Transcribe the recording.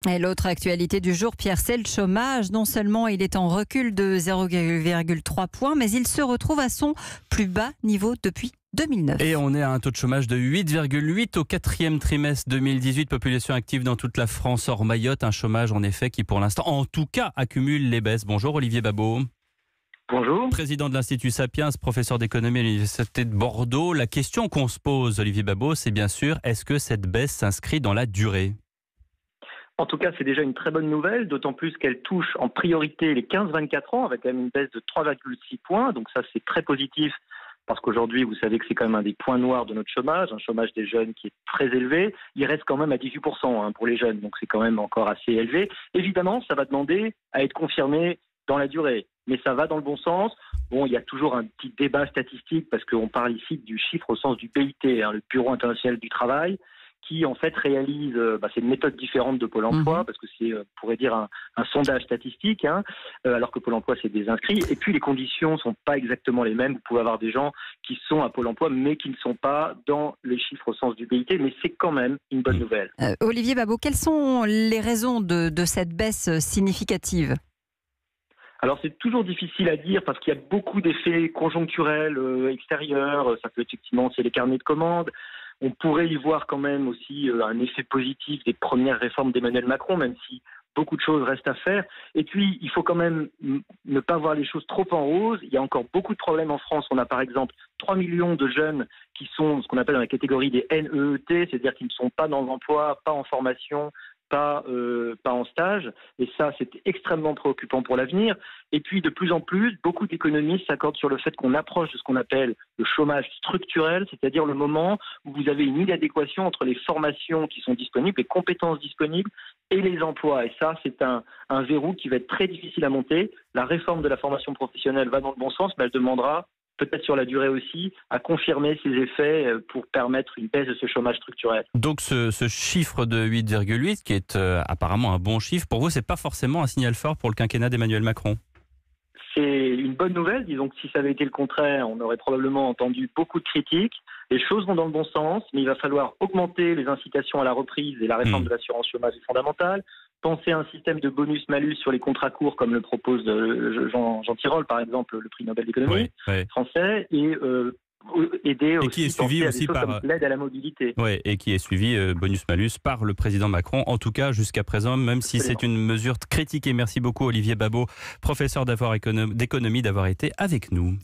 Et l'autre actualité du jour, Pierre, c'est le chômage. Non seulement il est en recul de 0,3 points, mais il se retrouve à son plus bas niveau depuis 2009. Et on est à un taux de chômage de 8,8 au quatrième trimestre 2018. Population active dans toute la France hors Mayotte. Un chômage en effet qui pour l'instant, en tout cas, accumule les baisses. Bonjour Olivier Babot. Bonjour. Président de l'Institut Sapiens, professeur d'économie à l'Université de Bordeaux. La question qu'on se pose, Olivier Babot, c'est bien sûr, est-ce que cette baisse s'inscrit dans la durée ? En tout cas, c'est déjà une très bonne nouvelle, d'autant plus qu'elle touche en priorité les 15-24 ans, avec quand même une baisse de 3,6 points. Donc ça, c'est très positif, parce qu'aujourd'hui, vous savez que c'est quand même un des points noirs de notre chômage, un chômage des jeunes qui est très élevé. Il reste quand même à 18% pour les jeunes, donc c'est quand même encore assez élevé. Évidemment, ça va demander à être confirmé dans la durée, mais ça va dans le bon sens. Bon, il y a toujours un petit débat statistique, parce qu'on parle ici du chiffre au sens du BIT, le Bureau international du travail, qui en fait réalise, c'est une méthode différente de Pôle emploi, parce que c'est, on pourrait dire, un sondage statistique, alors que Pôle emploi c'est des inscrits, et puis les conditions sont pas exactement les mêmes. Vous pouvez avoir des gens qui sont à Pôle emploi, mais qui ne sont pas dans les chiffres au sens du BIT, mais c'est quand même une bonne nouvelle. Olivier Babot, quelles sont les raisons de cette baisse significative ? Alors c'est toujours difficile à dire parce qu'il y a beaucoup d'effets conjoncturels extérieurs. Ça peut effectivement, c'est les carnets de commandes. On pourrait y voir quand même aussi un effet positif des premières réformes d'Emmanuel Macron, même si beaucoup de choses restent à faire. Et puis, il faut quand même ne pas voir les choses trop en rose. Il y a encore beaucoup de problèmes en France. On a par exemple 3 millions de jeunes qui sont ce qu'on appelle dans la catégorie des NEET, c'est-à-dire qui ne sont pas dans l'emploi, pas en formation, pas en stage, et ça c'est extrêmement préoccupant pour l'avenir. Et puis de plus en plus, beaucoup d'économistes s'accordent sur le fait qu'on approche de ce qu'on appelle le chômage structurel, c'est-à-dire le moment où vous avez une inadéquation entre les formations qui sont disponibles, les compétences disponibles et les emplois. Et ça, c'est un verrou qui va être très difficile à monter. La réforme de la formation professionnelle va dans le bon sens, mais elle demandera peut-être sur la durée aussi, à confirmer ces effets pour permettre une baisse de ce chômage structurel. Donc ce chiffre de 8,8, qui est apparemment un bon chiffre, pour vous, c'est pas forcément un signal fort pour le quinquennat d'Emmanuel Macron ? C'est une bonne nouvelle. Disons que si ça avait été le contraire, on aurait probablement entendu beaucoup de critiques. Les choses vont dans le bon sens, mais il va falloir augmenter les incitations à la reprise, et la réforme de l'assurance chômage est fondamentale. Penser à un système de bonus-malus sur les contrats courts, comme le propose Jean Tirole, par exemple, le prix Nobel d'économie français, et aider qui est suivi aussi par l'aide à la mobilité. Oui, et qui est suivi bonus-malus par le président Macron, en tout cas jusqu'à présent, même si c'est une mesure critiquée. Merci beaucoup Olivier Babot, professeur d'économie, d'avoir été avec nous.